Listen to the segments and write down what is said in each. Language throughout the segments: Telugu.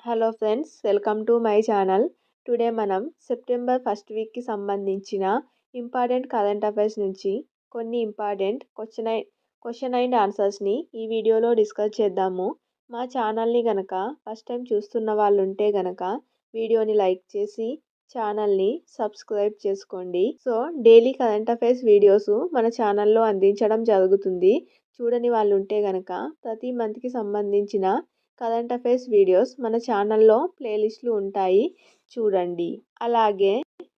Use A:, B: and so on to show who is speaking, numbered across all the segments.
A: Hello friends, welcome to my channel. Today మనం సెప్టెంబర్ ఫస్ట్ వీక్కి సంబంధించిన ఇంపార్టెంట్ కరెంట్ అఫైర్స్ నుంచి కొన్ని ఇంపార్టెంట్ క్వశ్చన్ అండ్ ఆన్సర్స్ని ఈ వీడియోలో డిస్కస్ చేద్దాము. మా ఛానల్ని గనక ఫస్ట్ టైం చూస్తున్న వాళ్ళు ఉంటే గనక వీడియోని లైక్ చేసి ఛానల్ని సబ్స్క్రైబ్ చేసుకోండి. So daily current affairs videos మన ఛానల్లో అందించడం జరుగుతుంది. చూడని వాళ్ళు ఉంటే గనక ప్రతి మంత్కి సంబంధించిన కరెంట్ అఫైర్స్ వీడియోస్ మన ఛానల్లో ప్లేలిస్టులు ఉంటాయి, చూడండి. అలాగే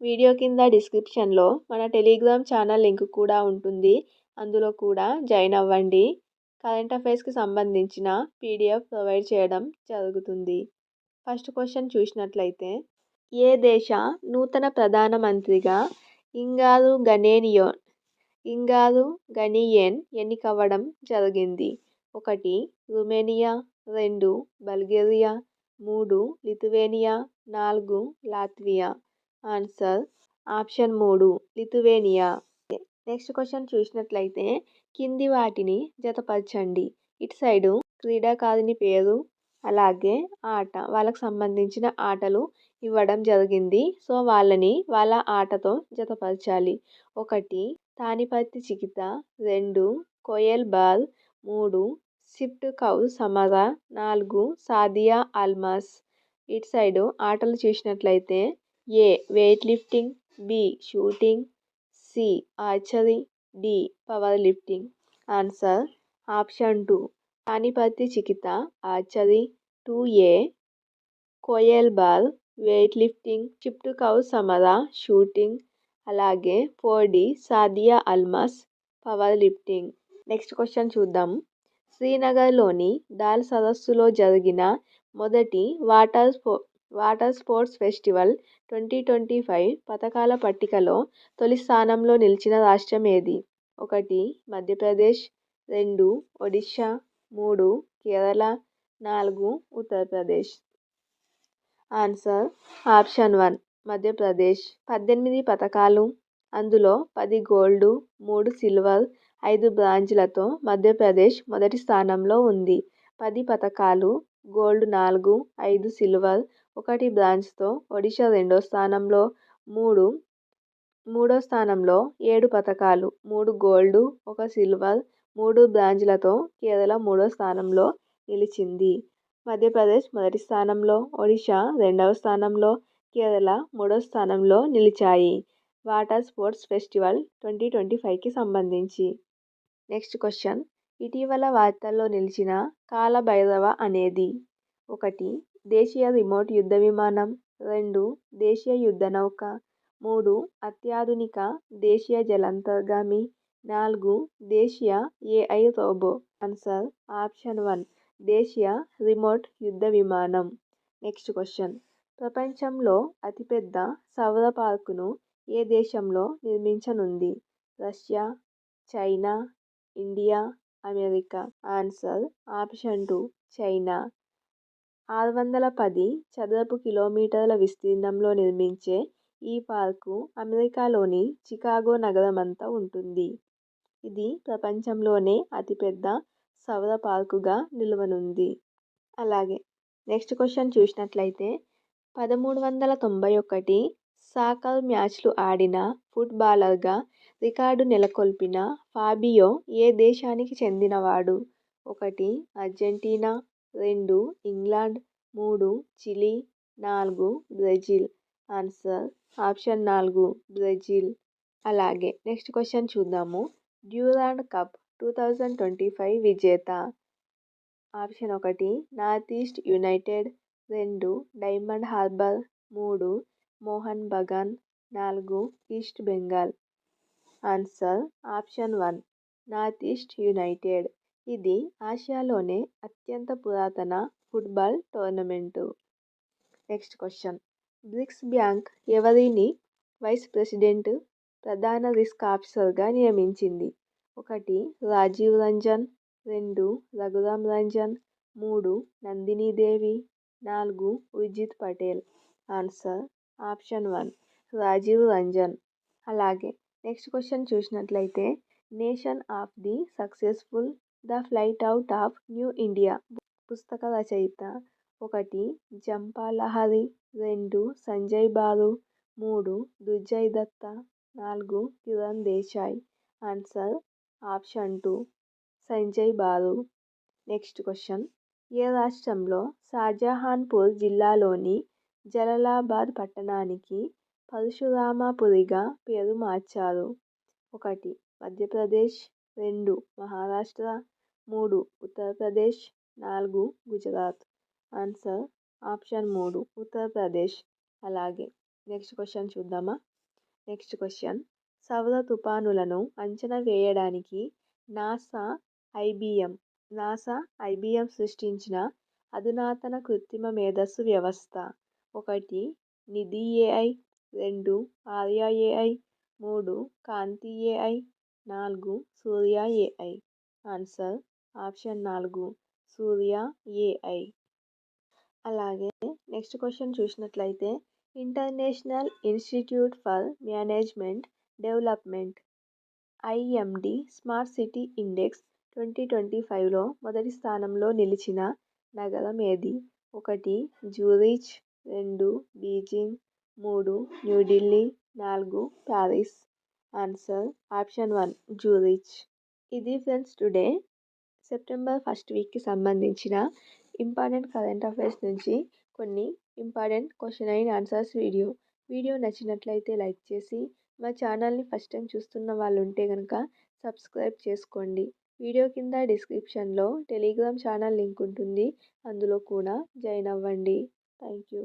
A: వీడియో కింద డిస్క్రిప్షన్లో మన టెలిగ్రామ్ ఛానల్ లింక్ కూడా ఉంటుంది, అందులో కూడా జాయిన్ అవ్వండి. కరెంట్ అఫైర్స్కి సంబంధించిన పీడిఎఫ్ ప్రొవైడ్ చేయడం జరుగుతుంది. ఫస్ట్ క్వశ్చన్ చూసినట్లయితే, ఏ దేశ నూతన ప్రధానమంత్రిగా ఇంగారు గనియేన్ ఎన్నికవ్వడం జరిగింది? 1 Romania, 2 Bulgaria, 3 Lithuania, 4 Latvia. Answer option 3 Lithuania. Next question చూసినట్లయితే, కింది వాటిని జతపరచండి. ఇటు సైడు క్రీడాకారిణి పేరు, అలాగే ఆట, వాళ్ళకు సంబంధించిన ఆటలు ఇవ్వడం జరిగింది. సో వాళ్ళ ఆటతో జతపరచాలి. 1 తానిపర్తి చికిత, 2 కోయల్ బాల్, 3 షిఫ్ట్ కౌర్ సమరా, 4 సాదియా అల్మాస్. ఇటు సైడు ఆటలు చూసినట్లయితే, A weight lifting, B shooting, C archery, D power lifting. Answer option 2 Tanipurthi Chikitha archery, 2A Koyel Bal weight lifting, Sift Kaur Samra shooting, అలాగే 4D Sadiya Almas power lifting. Next question చూద్దాం. శ్రీనగర్లోని దాల్ సరస్సులో జరిగిన మొదటి వాటర్ స్పోర్ట్స్ ఫెస్టివల్ 2025 పథకాల పట్టికలో తొలి స్థానంలో నిలిచిన రాష్ట్రం ఏది? 1 మధ్యప్రదేశ్, 2 ఒడిశా, 3 కేరళ, 4 ఉత్తరప్రదేశ్. Answer option 1 Madhya Pradesh. 18 పథకాలు, అందులో 10 గోల్డ్, 3 సిల్వర్, 5 బ్రాంజ్లతో మధ్యప్రదేశ్ మొదటి స్థానంలో ఉంది. 10 పథకాలు, గోల్డ్ 4, 5 సిల్వర్, 1 బ్రాంజ్తో ఒడిశా రెండో స్థానంలో, మూడో స్థానంలో 7 పథకాలు, 3 గోల్డ్, 1 సిల్వర్, 3 బ్రాంజ్లతో కేరళ మూడో స్థానంలో నిలిచింది. మధ్యప్రదేశ్ మొదటి స్థానంలో, ఒడిశా రెండవ స్థానంలో, కేరళ మూడో స్థానంలో నిలిచాయి వాటర్ స్పోర్ట్స్ ఫెస్టివల్ 2025కి సంబంధించి. నెక్స్ట్ క్వశ్చన్, ఇటీవల వార్తల్లో నిలిచిన కాలభైరవ అనేది? 1 దేశీయ రిమోట్ యుద్ధ విమానం, 2 దేశీయ యుద్ధ నౌక, 3 అత్యాధునిక దేశీయ జలాంతర్గామి, 4 దేశీయ AI రోబో. ఆన్సర్ ఆప్షన్ 1 దేశీయ రిమోట్ యుద్ధ విమానం. నెక్స్ట్ క్వశ్చన్, ప్రపంచంలో అతిపెద్ద సౌర పార్కును ఏ దేశంలో నిర్మించనుంది? Russia, China, India, America. Answer option 2 China. 610 చదరపు కిలోమీటర్ల విస్తీర్ణంలో నిర్మించే ఈ పార్కు అమెరికాలోని చికాగో నగరమంతా ఉంటుంది. ఇది ప్రపంచంలోనే అతిపెద్ద సౌర పార్కుగా నిలవనుంది. అలాగే నెక్స్ట్ క్వశ్చన్ చూసినట్లయితే, 1391 సాకర్ మ్యాచ్లు ఆడిన ఫుట్బాలర్గా రికార్డు నెలకొల్పిన ఫాబియో ఏ దేశానికి చెందినవాడు? 1 Argentina, 2 England, 3 Chile, 4 Brazil. Answer option 4 Brazil. అలాగే నెక్స్ట్ క్వశ్చన్ చూద్దాము. డ్యూరాండ్ కప్ 2025 విజేత? Option 1 North East United, 2 Diamond Harbour, 3 Mohun Bagan, 4 East Bengal. Answer option 1 North East United. ఇది ఆసియాలోనే అత్యంత పురాతన football tournament. Next question, BRICS bank ఎవరిని వైస్ ప్రెసిడెంట్, ప్రధాన రిస్క్ ఆఫీసర్గా నియమించింది? 1 రాజీవ్ రంజన్, 2 రఘురామ్ రంజన్, 3 నందిని దేవి, 4 ఉర్జిత్ పటేల్. Answer option 1 Rajiv Ranjan. అలాగే నెక్స్ట్ క్వశ్చన్ చూసినట్లయితే, nation of the successful the flight out of new India పుస్తక రచయిత? ఒకటి Jhumpa Lahiri, 2 Sanjay Baru, 3 Durjoy Datta, 4 Kiran Desai. Answer option 2 Sanjay Baru. Next question. ఏ రాష్ట్రంలో షాజహాన్పూర్ జిల్లాలోని జలాలాబాద్ పట్టణానికి పరశురామపురిగా పేరు మార్చారు? ఒకటి మధ్యప్రదేశ్, 2 మహారాష్ట్ర, 3 ఉత్తరప్రదేశ్, 4 గుజరాత్. Answer option 3 Uttar Pradesh. అలాగే నెక్స్ట్ క్వశ్చన్ చూద్దామా. Next question. సౌర తుఫానులను అంచనా వేయడానికి నాసా ఐబిఎం సృష్టించిన అధునాతన కృత్రిమ మేధస్సు వ్యవస్థ? ఒకటి Nidhi AI, 2 Arya AI, 3 Kanti AI, 4 Surya AI. Answer option 4 Surya AI. అలాగే నెక్స్ట్ క్వశ్చన్ చూసినట్లయితే international institute for management development IMD smart city index 2025లో మొదటి స్థానంలో నిలిచిన నగరం ఏది? ఒకటి Zurich, 2 Beijing, 3 New Delhi, 4 Paris. Answer option 1 Zurich. ఇది ఫ్రెండ్స్ టుడే సెప్టెంబర్ ఫస్ట్ వీక్కి సంబంధించిన ఇంపార్టెంట్ కరెంట్ అఫైర్స్ నుంచి కొన్ని important question and answers video నచ్చినట్లయితే లైక్ చేసి మా ఛానల్ని ఫస్ట్ టైం చూస్తున్న వాళ్ళు ఉంటే కనుక సబ్స్క్రైబ్ చేసుకోండి. వీడియో కింద డిస్క్రిప్షన్లో టెలిగ్రామ్ ఛానల్ లింక్ ఉంటుంది, అందులో కూడా జాయిన్ అవ్వండి. Thank you.